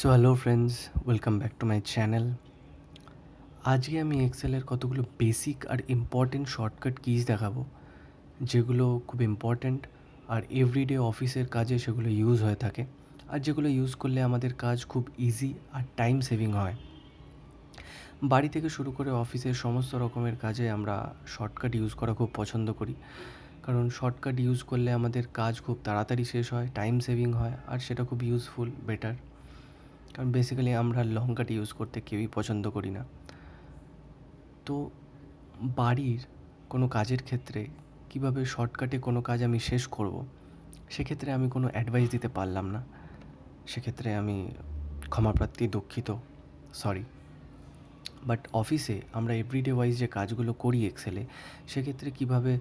So hello friends, welcome back to my channel. আজকে আমি এক্সেলের কতগুলো বেসিক আর ইম্পর্টেন্ট শর্টকাট কিজ দেখাবো, যেগুলো খুব ইম্পর্ট্যান্ট আর এভরিডে অফিসের কাজে সেগুলো ইউজ হয়ে থাকে, আর যেগুলো ইউজ করলে আমাদের কাজ খুব ইজি আর টাইম সেভিং হয়। বাড়ি থেকে শুরু করে অফিসের সমস্ত রকমের কাজে আমরা শর্টকাট ইউজ করা খুব পছন্দ করি, কারণ শর্টকাট ইউজ করলে আমাদের কাজ খুব তাড়াতাড়ি শেষ হয়, টাইম সেভিং হয়, আর সেটা খুব ইউজফুল, বেটার। কারণ বেসিক্যালি আমরা লং কাট ইউজ করতে কেউই পছন্দ করি না। তো বাড়ির কোনো কাজের ক্ষেত্রে কিভাবে শর্টকাটে কোনো কাজ আমি শেষ করব, সেক্ষেত্রে আমি কোনো অ্যাডভাইস দিতে পারলাম না। সেক্ষেত্রে আমি ক্ষমাপ্রার্থী, দুঃখিত, সরি। বাট অফিসে আমরা এভরিডে ওয়াইজ যে কাজগুলো করি এক্সেলে, সেক্ষেত্রে কীভাবে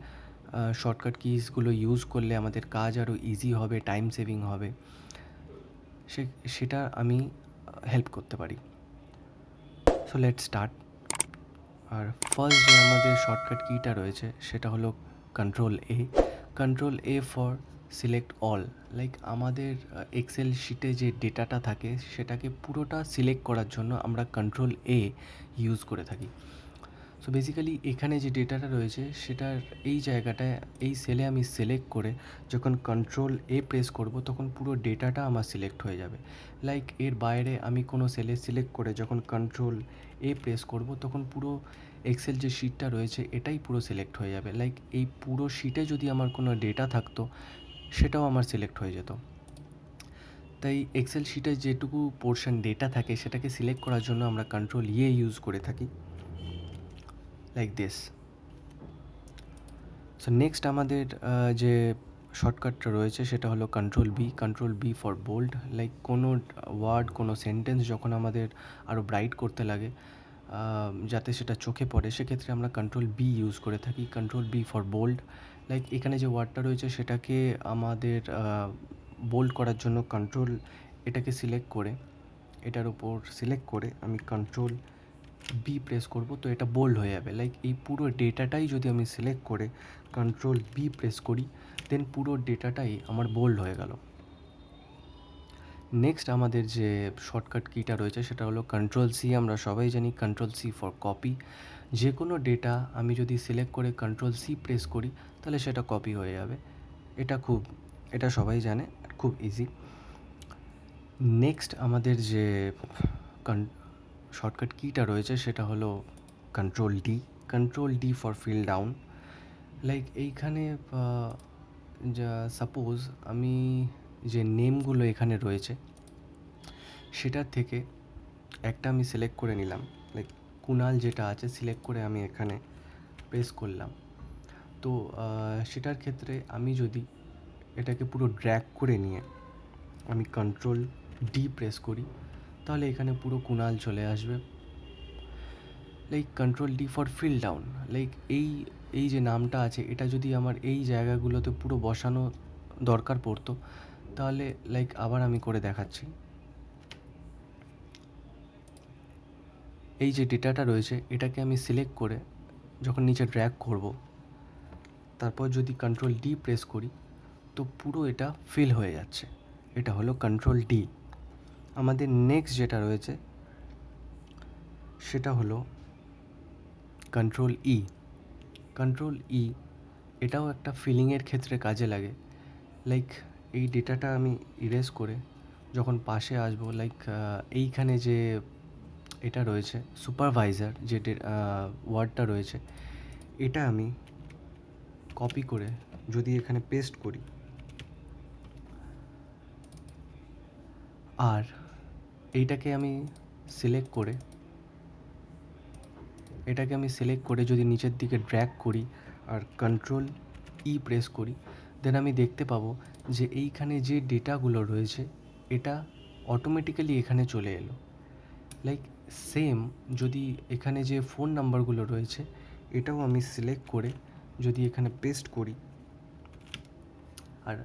শর্টকাট কিজগুলো ইউজ করলে আমাদের কাজ আরও ইজি হবে, টাইম সেভিং হবে, সেটা আমি হেল্প করতে পারি। So let's start. আর ফার্স্ট যে আমাদের শর্টকাট কিটা রয়েছে সেটা হলো control A for select all. Like আমাদের এক্সেল শিটে যে ডেটাটা থাকে সেটাকে পুরোটা সিলেক্ট করার জন্য আমরা কন্ট্রোল এ ইউজ করে থাকি। সো বেসিক্যালি এখানে যে ডেটাটা রয়েছে সেটার এই জায়গাটায়, এই সেলে আমি সিলেক্ট করে যখন কন্ট্রোল এ প্রেস করব তখন পুরো ডেটাটা আমার সিলেক্ট হয়ে যাবে। লাইক এর বাইরে আমি কোনো সেলে সিলেক্ট করে যখন কন্ট্রোল এ প্রেস করব তখন পুরো এক্সেল যে শিটটা রয়েছে এটাই পুরো সিলেক্ট হয়ে যাবে। লাইক এই পুরো শিটে যদি আমার কোনো ডেটা থাকতো সেটাও আমার সিলেক্ট হয়ে যেত। তাই এক্সেল শিটে যেটুকু পোর্শন ডেটা থাকে সেটাকে সিলেক্ট করার জন্য আমরা কন্ট্রোল ইয়ে ইউজ করে থাকি, লাইক দিস। সো নেক্সট আমাদের যে শর্টকাটটা রয়েছে সেটা হলো control B for bold. Like কোনো ওয়ার্ড, কোনো সেন্টেন্স যখন আমাদের আরও ব্রাইট করতে লাগে, যাতে সেটা চোখে পড়ে, সেক্ষেত্রে আমরা কন্ট্রোল বি ইউজ করে থাকি, control B for bold. Like এখানে যে ওয়ার্ডটা রয়েছে সেটাকে আমাদের বোল্ড করার জন্য এটাকে সিলেক্ট করে, এটার উপর সিলেক্ট করে আমি কন্ট্রোল বি প্রেস করব তো এটা বোল্ড হয়ে যাবে। লাইক এই পুরো ডেটাটাই যদি আমি সিলেক্ট করে কন্ট্রোল বি প্রেস করি দেন পুরো ডেটাটাই আমার বোল্ড হয়ে গেল। নেক্সট আমাদের যে শর্টকাট কিটা রয়েছে সেটা হলো কন্ট্রোল সি। আমরা সবাই জানি কন্ট্রোল সি ফর কপি। যে কোনো ডেটা আমি যদি সিলেক্ট করে কন্ট্রোল সি প্রেস করি তাহলে সেটা কপি হয়ে যাবে। এটা সবাই জানে, খুব ইজি। নেক্সট আমাদের যে শর্টকাট কিটা রয়েছে সেটা হলো control D for fill down. Like এইখানে যা সাপোজ আমি যে নেমগুলো এখানে রয়েছে সেটার থেকে একটা আমি সিলেক্ট করে নিলাম, লাইক কুনাল যেটা আছে সিলেক্ট করে আমি এখানে প্রেস করলাম। তো সেটার ক্ষেত্রে আমি যদি এটাকে পুরো ড্র্যাগ করে নিয়ে আমি কন্ট্রোল ডি প্রেস করি তাহলে এখানে পুরো কুনাল চলে আসবে। Like control D for fill down. Like এই যে নামটা আছে এটা যদি আমার এই জায়গাগুলোতে পুরো বসানো দরকার পড়তো তাহলে লাইক আবার আমি করে দেখাচ্ছি। এই যে ডেটাটা রয়েছে এটাকে আমি সিলেক্ট করে যখন নিচে ড্র্যাগ করব, তারপর যদি কন্ট্রোল ডি প্রেস করি তো পুরো এটা ফিল হয়ে যাচ্ছে। এটা হলো কন্ট্রোল ডি। আমাদের নেক্সট যেটা রয়েছে সেটা হলো কন্ট্রোল ই। এটাও একটা ফিলিংয়ের ক্ষেত্রে কাজে লাগে। লাইক এই ডেটাটা আমি ইরেজ করে যখন পাশে আসবো, লাইক এইখানে যে এটা রয়েছে সুপারভাইজার, যে ওয়ার্ডটা রয়েছে, এটা আমি কপি করে যদি এখানে পেস্ট করি আর এইটাকে আমি সিলেক্ট করে যদি নিচের দিকে ড্র্যাগ করি আর কন্ট্রোল ই প্রেস করি দেন আমি দেখতে পাবো যে এইখানে যে ডেটাগুলো রয়েছে এটা অটোমেটিক্যালি এখানে চলে এলো। লাইক সেম যদি এখানে যে ফোন নাম্বারগুলো রয়েছে এটাও আমি সিলেক্ট করে যদি এখানে পেস্ট করি আর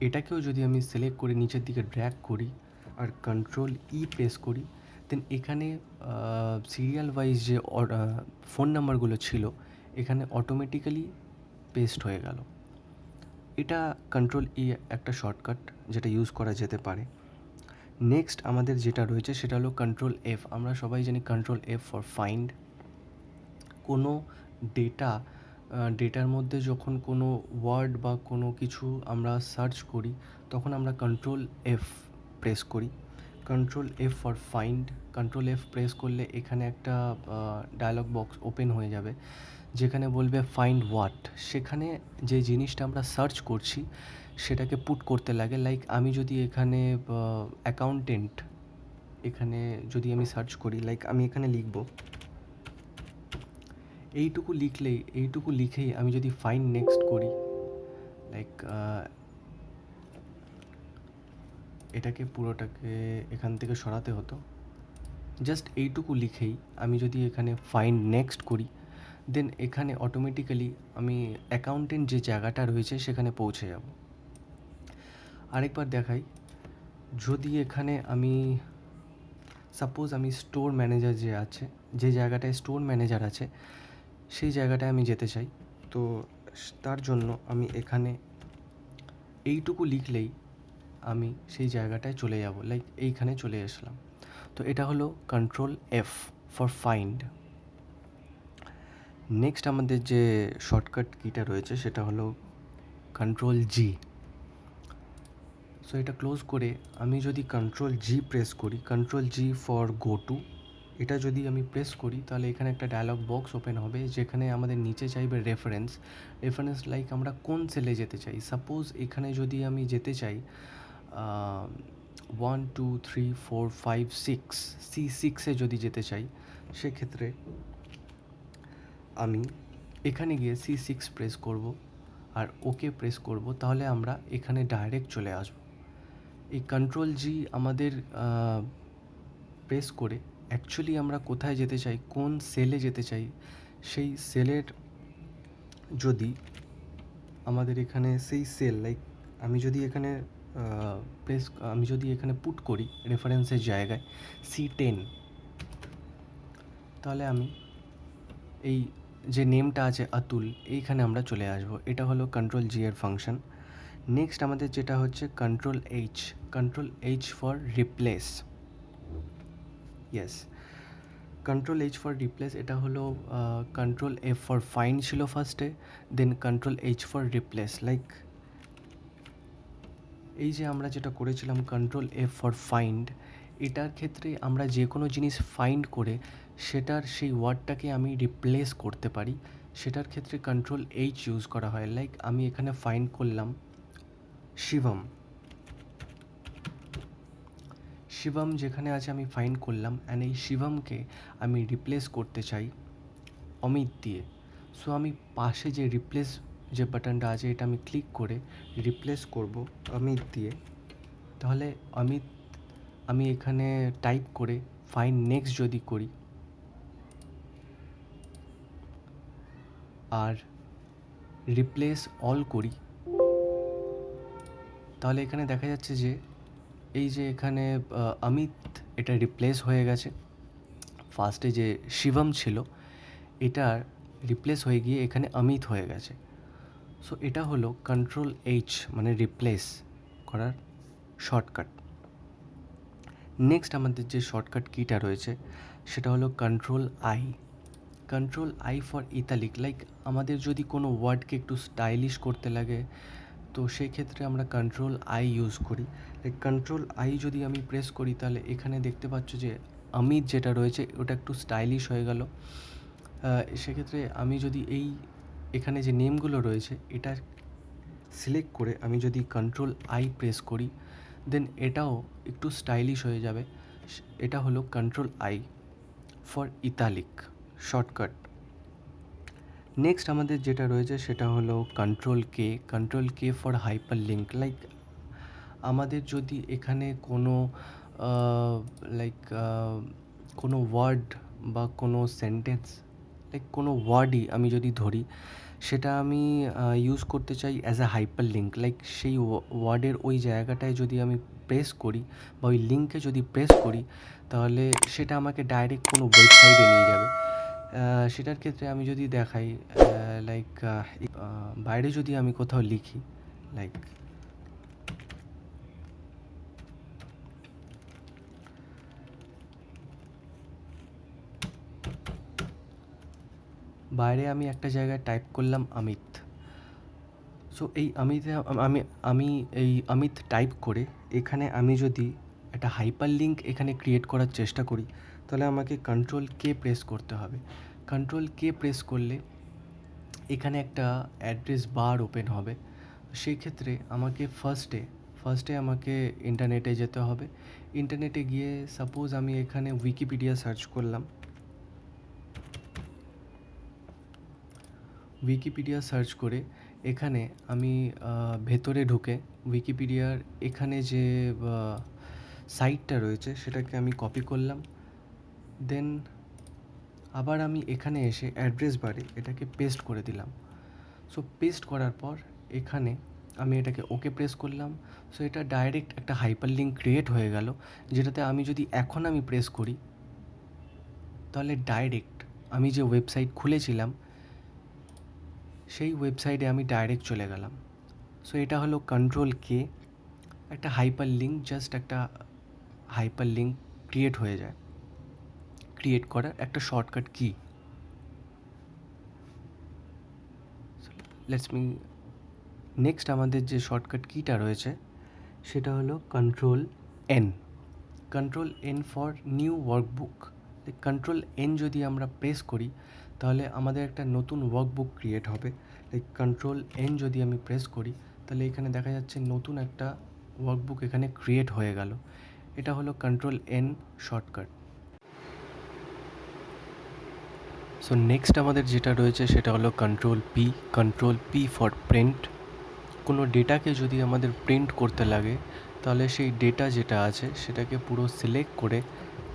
এটাকেও যদি আমি সিলেক্ট করে নিচের দিকে ড্র্যাগ করি আর কন্ট্রোল ই প্রেস করি দেন এখানে সিরিয়াল ওয়াইজ যে ফোন নাম্বারগুলো ছিল এখানে অটোমেটিক্যালি পেস্ট হয়ে গেল। এটা কন্ট্রোল ই একটা শর্টকাট যেটা ইউজ করা যেতে পারে। নেক্সট আমাদের যেটা রয়েছে সেটা হলো কন্ট্রোল এফ। আমরা সবাই জানি কন্ট্রোল এফ ফর ফাইন্ড। কোনো ডেটার মধ্যে যখন কোনো ওয়ার্ড বা কোনো কিছু আমরা সার্চ করি তখন আমরা কন্ট্রোল এফ প্রেস করি। Control F for find. Control F press করলে এখানে একটা ডায়লগ বক্স ওপেন হয়ে যাবে যেখানে বলবে ফাইন্ড হোয়াট। সেখানে যে জিনিসটা আমরা সার্চ করছি সেটাকে পুট করতে লাগে। লাইক আমি যদি এখানে অ্যাকাউন্টেন্ট এখানে যদি আমি সার্চ করি, লাইক আমি এখানে লিখব, এইটুকু লিখেই আমি যদি ফাইন্ড নেক্সট করি, লাইক এটাকে পুরোটাকে এখান থেকে সরাতে হতো। জাস্ট এইটুকু লিখেই আমি যদি এখানে ফাইন্ড নেক্সট করি, দেন এখানে অটোমেটিক্যালি আমি অ্যাকাউন্টেন্ট যে জায়গাটা রয়েছে সেখানে পৌঁছে যাব। আরেকবার দেখাই, যদি এখানে আমি সাপোজ আমি স্টোর ম্যানেজার যে জায়গাটায় স্টোর ম্যানেজার আছে সেই জায়গাটায় আমি যেতে চাই, তো তার জন্য আমি এখানে এইটুকু লিখলেই আমি সেই জায়গাটায় চলে যাব। লাইক এইখানে চলে আসলাম। তো এটা হলো control F for find. Next আমাদের যে শর্টকাট কিটা রয়েছে সেটা হলো কন্ট্রোল জি। সো এটা ক্লোজ করে আমি যদি কন্ট্রোল জি প্রেস করি, control G for go to, এটা যদি আমি প্রেস করি তাহলে এখানে একটা ডায়লগ বক্স ওপেন হবে যেখানে আমাদের নিচে চাইবে রেফারেন্স। লাইক আমরা কোন সেলে যেতে চাই। সাপোজ এখানে যদি আমি যেতে চাই 1 2 3 4 5 6 C6-এ যদি যেতে চাই, সেক্ষেত্রে আমি এখানে গিয়ে C6 প্রেস করব আর ওকে প্রেস করব, তাহলে আমরা এখানে ডাইরেক্ট চলে আসব। এই কন্ট্রোল জি আমাদের প্রেস করে অ্যাকচুয়ালি আমরা কোথায় যেতে চাই, কোন সেলে যেতে চাই, সেই সেলের যদি আমাদের এখানে সেই সেল, লাইক আমি যদি এখানে আমি যদি এখানে পুট করি রেফারেন্সের জায়গায় C10, তাহলে আমি এই যে নেমটা আছে আতুল, এইখানে আমরা চলে আসব। এটা হলো কন্ট্রোল জি এর ফাংশন। নেক্সট আমাদের যেটা হচ্ছে control H for replace. Yes, control H for replace. এটা হলো কন্ট্রোল এফ ফর ফাইন্ড ছিল ফার্স্টে, then control H for replace. Like এই যে আমরা যেটা করেছিলাম কন্ট্রোল এফ ফর ফাইন্ড, এটার ক্ষেত্রে আমরা যে কোনো জিনিস ফাইন্ড করে সেটার সেই ওয়ার্ডটাকে আমি রিপ্লেস করতে পারি, সেটার ক্ষেত্রে কন্ট্রোল এইচ ইউজ করা হয়। লাইক আমি এখানে ফাইন্ড করলাম শিবম যেখানে আছে আমি ফাইন্ড করলাম, অ্যান্ড এই শিবমকে আমি রিপ্লেস করতে চাই অমিত দিয়ে। সো আমি পাশে যে রিপ্লেস যে বাটনটা আছে এটা আমি ক্লিক করে রিপ্লেস করব অমিত দিয়ে। তাহলে আমি এখানে টাইপ করে ফাইন্ড নেক্সট যদি করি আর রিপ্লেস অল করি, তাহলে এখানে দেখা যাচ্ছে যে এই যে এখানে অমিত এটা রিপ্লেস হয়ে গেছে। ফার্স্টে যে শিবম ছিল এটার রিপ্লেস হয়ে গিয়ে এখানে অমিত হয়ে গেছে। সো এটা হলো কন্ট্রোল এইচ মানে রিপ্লেস করার শর্টকাট। নেক্সট আমাদের যে শর্টকাট কিটা রয়েছে সেটা হলো control I for italic. Like আমাদের যদি কোনো ওয়ার্ডকে একটু স্টাইলিশ করতে লাগে তো সেই ক্ষেত্রে আমরা কন্ট্রোল আই ইউজ করি। লাইক কন্ট্রোল আই যদি আমি প্রেস করি তাহলে এখানে দেখতে পাচ্ছ যে অমিত যেটা রয়েছে ওটা একটু স্টাইলিশ হয়ে গেল। সেক্ষেত্রে আমি যদি এখানে যে নেমগুলো রয়েছে এটা সিলেক্ট করে আমি যদি কন্ট্রোল আই প্রেস করি, দেন এটাও একটু স্টাইলিশ হয়ে যাবে। এটা হলো control I for italic shortcut. Next আমাদের যেটা রয়েছে সেটা হলো control K for hyper link. Like আমাদের যদি এখানে কোনো কোনো ওয়ার্ড বা কোনো সেন্টেন্স, লাইক কোনো ওয়ার্ডই আমি যদি ধরি সেটা আমি ইউজ করতে চাই as a hyper link. Like সেই ওয়ার্ডের ওই জায়গাটায় যদি আমি প্রেস করি বা ওই লিঙ্কে যদি প্রেস করি তাহলে সেটা আমাকে ডাইরেক্ট কোনো ওয়েবসাইটে নিয়ে যাবে। সেটার ক্ষেত্রে আমি যদি দেখাই, লাইক বাইরে যদি আমি কোথাও লিখি, লাইক বাইরে আমি একটা জায়গায় টাইপ করলাম অমিত। সো এই অমিতে আমি আমি এই অমিত টাইপ করে এখানে আমি যদি একটা হাইপার লিঙ্ক এখানে ক্রিয়েট করার চেষ্টা করি, তাহলে আমাকে কন্ট্রোল কে প্রেস করতে হবে। কন্ট্রোল কে প্রেস করলে এখানে একটা অ্যাড্রেস বার ওপেন হবে। সেই ক্ষেত্রে আমাকে ফার্স্টে আমাকে ইন্টারনেটে যেতে হবে। ইন্টারনেটে গিয়ে সাপোজ আমি এখানে উইকিপিডিয়া সার্চ করলাম। উইকিপিডিয়া সার্চ করে এখানে আমি ভেতরে ঢুকে উইকিপিডিয়ার এখানে যে সাইটটা রয়েছে সেটাকে আমি কপি করলাম। দেন আবার আমি এখানে এসে অ্যাড্রেস বারে এটাকে পেস্ট করে দিলাম। সো পেস্ট করার পর এখানে আমি এটাকে ওকে প্রেস করলাম। সো এটা ডাইরেক্ট একটা হাইপার লিঙ্ক ক্রিয়েট হয়ে গেল, যেটাতে আমি যদি এখন আমি প্রেস করি তাহলে ডাইরেক্ট আমি যে ওয়েবসাইট খুলেছিলাম সেই ওয়েবসাইটে আমি ডাইরেক্ট চলে গেলাম। সো এটা হলো কন্ট্রোল কে, একটা হাইপার লিঙ্ক, জাস্ট একটা হাইপার লিঙ্ক ক্রিয়েট হয়ে যায়, ক্রিয়েট করার একটা shortcut key. Let's me next আমাদের যে শর্টকাট কিটা রয়েছে সেটা হলো control N. Control N for new workbook. Control N যদি আমরা প্রেস করি তাহলে আমাদের একটা নতুন ওয়ার্কবুক ক্রিয়েট হবে। লাইক কন্ট্রোল এন যদি আমি প্রেস করি তাহলে এখানে দেখা যাচ্ছে নতুন একটা ওয়ার্কবুক এখানে ক্রিয়েট হয়ে গেল। এটা হলো control N shortcut. So next আমাদের যেটা রয়েছে সেটা হলো control P. Control P for print. কোনো ডেটাকে যদি আমাদের প্রিন্ট করতে লাগে তাহলে সেই ডেটা যেটা আছে সেটাকে পুরো সিলেক্ট করে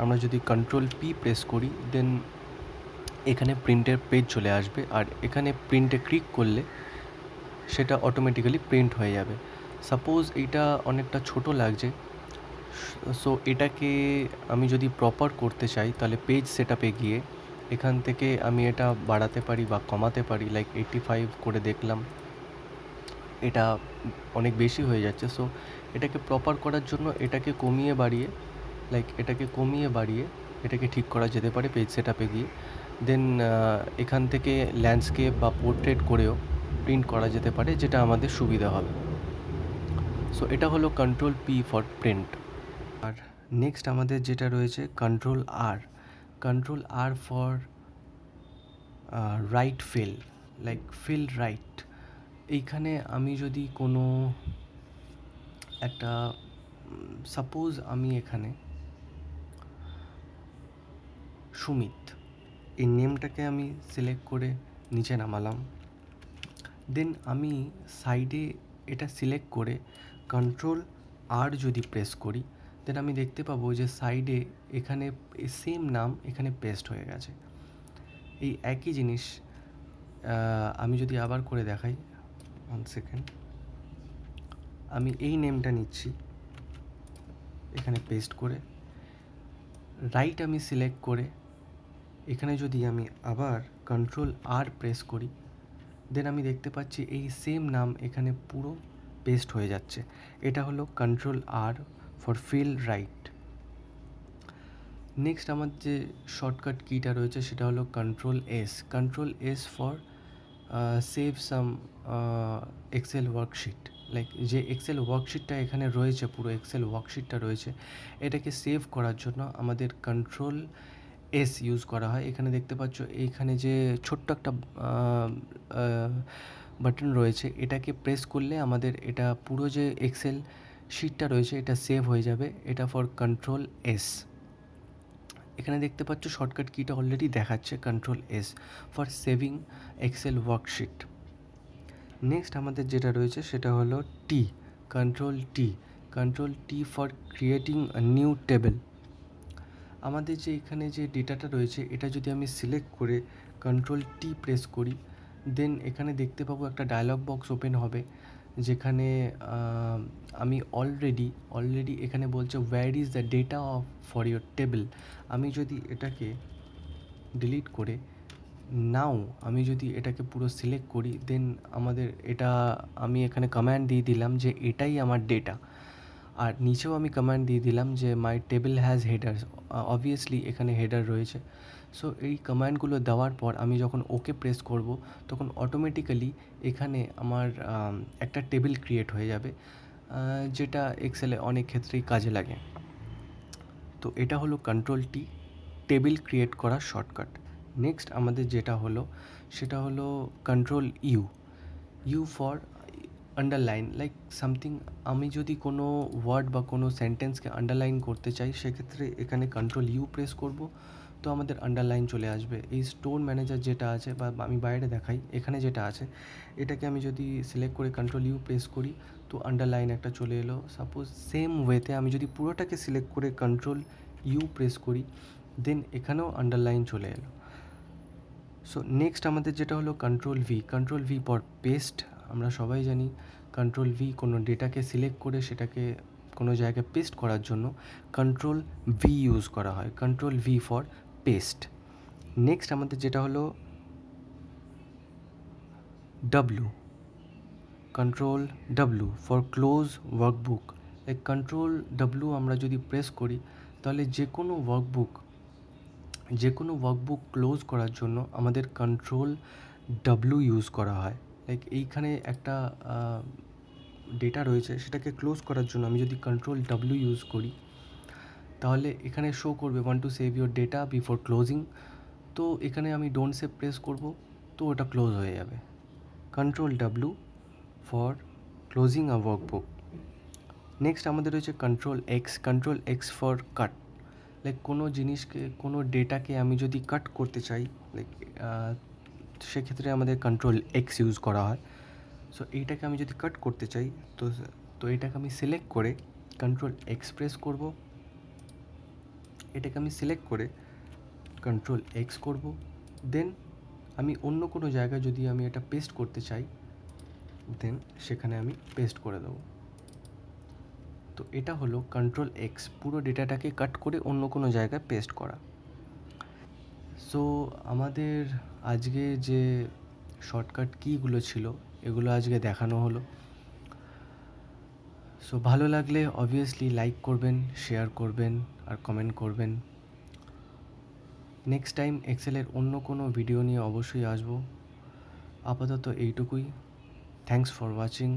আমরা যদি কন্ট্রোল পি প্রেস করি দেন এখানে প্রিন্টের পেজ চলে আসবে, আর এখানে প্রিন্টে ক্লিক করলে সেটা অটোমেটিক্যালি প্রিন্ট হয়ে যাবে। সাপোজ এইটা অনেকটা ছোট লাগছে, সো এটাকে আমি যদি প্রপার করতে চাই তাহলে পেজ সেটআপে গিয়ে এখান থেকে আমি এটা বাড়াতে পারি বা কমাতে পারি। লাইক 85 করে দেখলাম এটা অনেক বেশি হয়ে যাচ্ছে। সো এটাকে প্রপার করার জন্য এটাকে কমিয়ে বাড়িয়ে এটাকে ঠিক করা যেতে পারে পেজ সেটআপে গিয়ে। দেন এখান থেকে ল্যান্ডস্কেপ বা পোর্ট্রেট করেও প্রিন্ট করা যেতে পারে, যেটা আমাদের সুবিধা হবে। সো এটা হলো কন্ট্রোল পি ফর প্রিন্ট। আর নেক্সট আমাদের যেটা রয়েছে control R. Control R for right fill, like fill right. এইখানে আমি যদি কোনো একটা সাপোজ আমি এখানে সুমিত এই নেমটাকে আমি সিলেক্ট করে নিচে নামালাম। দেন আমি সাইডে এটা সিলেক্ট করে কন্ট্রোল আর যদি প্রেস করি দেন আমি দেখতে পাবো যে সাইডে এখানে সেম নাম এখানে পেস্ট হয়ে গেছে। এই একই জিনিস আমি যদি আবার করে দেখাই, 1 সেকেন্ড, আমি এই নেমটা নিচ্ছি এখানে পেস্ট করে, রাইট আমি সিলেক্ট করে এখানে যদি আমি আবার কন্ট্রোল আর প্রেস করি দেন আমি দেখতে পাচ্ছি এই সেম নাম এখানে পুরো পেস্ট হয়ে যাচ্ছে। এটা হলো control R for fill right. Next আমার যে শর্টকাট কিটা রয়েছে সেটা হলো control S. Control S for save some Excel worksheet. Like যে এক্সেল ওয়ার্কশিটটা এখানে রয়েছে, পুরো এক্সেল ওয়ার্কশিটটা রয়েছে, এটাকে সেভ করার জন্য আমাদের কন্ট্রোল এস ইউজ করা হয়। এখানে দেখতে পাচ্ছ এইখানে যে ছোট্ট একটা বাটন রয়েছে, এটাকে প্রেস করলে আমাদের এটা পুরো যে এক্সেল শিটটা রয়েছে এটা সেভ হয়ে যাবে। এটা ফর কন্ট্রোল এস। এখানে দেখতে পাচ্ছ শর্টকাট কিটা অলরেডি দেখাচ্ছে control S for saving excel worksheet. Next আমাদের যেটা রয়েছে সেটা হলো T. Control T. Control T for creating a new table. আমাদের যে এখানে যে ডেটাটা রয়েছে এটা যদি আমি সিলেক্ট করে কন্ট্রোল টি প্রেস করি দেন এখানে দেখতে পাবো একটা ডায়লগ বক্স ওপেন হবে, যেখানে আমি অলরেডি এখানে বলছে where is the data of for your table. আমি যদি এটাকে ডিলিট করে নাও আমি যদি এটাকে পুরো সিলেক্ট করি দেন আমাদের এটা আমি এখানে কমান্ড দিয়ে দিলাম যে এটাই আমার ডেটা, আর নিচেও আমি কমান্ড দিয়ে দিলাম যে মাই টেবিল হ্যাজ হেডার্স। অবভিয়াসলি এখানে হেডার রয়েছে, সো এই কমান্ডগুলো দেওয়ার পর আমি যখন ওকে প্রেস করব তখন অটোমেটিক্যালি এখানে আমার একটা টেবিল ক্রিয়েট হয়ে যাবে, যেটা এক্সেলে অনেক ক্ষেত্রেই কাজে লাগে। তো এটা হলো কন্ট্রোল টি, টেবিল ক্রিয়েট করার শর্টকাট। নেক্সট আমাদের যেটা হলো সেটা হলো control U, U for underline, like something. আমি যদি কোনো ওয়ার্ড বা কোনো সেন্টেন্সকে আন্ডারলাইন করতে চাই সেক্ষেত্রে এখানে কন্ট্রোল ইউ প্রেস করব, তো আমাদের আন্ডারলাইন চলে আসবে। এই স্টোর ম্যানেজার যেটা আছে, বা আমি বাইরে দেখাই, এখানে যেটা আছে এটাকে আমি যদি সিলেক্ট করে কন্ট্রোল ইউ প্রেস করি তো আন্ডারলাইন একটা চলে এলো। সাপোজ সেম ওয়েতে আমি যদি পুরোটাকে সিলেক্ট করে কন্ট্রোল ইউ প্রেস করি দেন এখানেও আন্ডারলাইন চলে এলো। সো নেক্সট আমাদের যেটা হলো কন্ট্রোল ভি ফর পেস্ট। আমরা সবাই জানি কন্ট্রোল ভি কোনো ডেটাকে সিলেক্ট করে সেটাকে কোনো জায়গায় পেস্ট করার জন্য কন্ট্রোল ভি ইউজ করা হয়, control V for paste. Next আমাদের যেটা হলো W, control W for close workbook. এই কন্ট্রোল ডাব্লু আমরা যদি প্রেস করি তাহলে যে কোনো ওয়ার্কবুক ক্লোজ করার জন্য আমাদের কন্ট্রোল ডাব্লু ইউজ করা হয়। লাইক এইখানে একটা ডেটা রয়েছে, সেটাকে ক্লোজ করার জন্য আমি যদি কন্ট্রোল ডাব্লু ইউজ করি তাহলে এখানে শো করবে want to save your data before closing. তো এখানে আমি ডোন্ট সেভ প্রেস করব, তো ওটা ক্লোজ হয়ে যাবে। Control W for closing a workbook. Next আমাদের রয়েছে control x for cut. Like কোনো জিনিসকে, কোনো ডেটাকে আমি যদি কাট করতে চাই, লাইক সেক্ষেত্রে আমাদের কন্ট্রোল এক্স ইউজ করা হয়। সো এইটাকে আমি যদি কাট করতে চাই তো তো এটাকে আমি সিলেক্ট করে কন্ট্রোল এক্স প্রেস করব, এটাকে আমি সিলেক্ট করে কন্ট্রোল এক্স করব, দেন আমি অন্য কোনো জায়গায় যদি আমি এটা পেস্ট করতে চাই দেন সেখানে আমি পেস্ট করে দেবো। তো এটা হলো কন্ট্রোল এক্স, পুরো ডেটাটাকে কাট করে অন্য কোনো জায়গায় পেস্ট করা। সো আমাদের আজকে যে শর্টকাট কিগুলো ছিল এগুলো আজকে দেখানো হলো। সো ভালো লাগলে অবভিয়াসলি লাইক করবেন, শেয়ার করবেন আর কমেন্ট করবেন। নেক্সট টাইম এক্সেলের অন্য কোনো ভিডিও নিয়ে অবশ্যই আসবো। আপাতত এইটুকুই। Thanks for watching.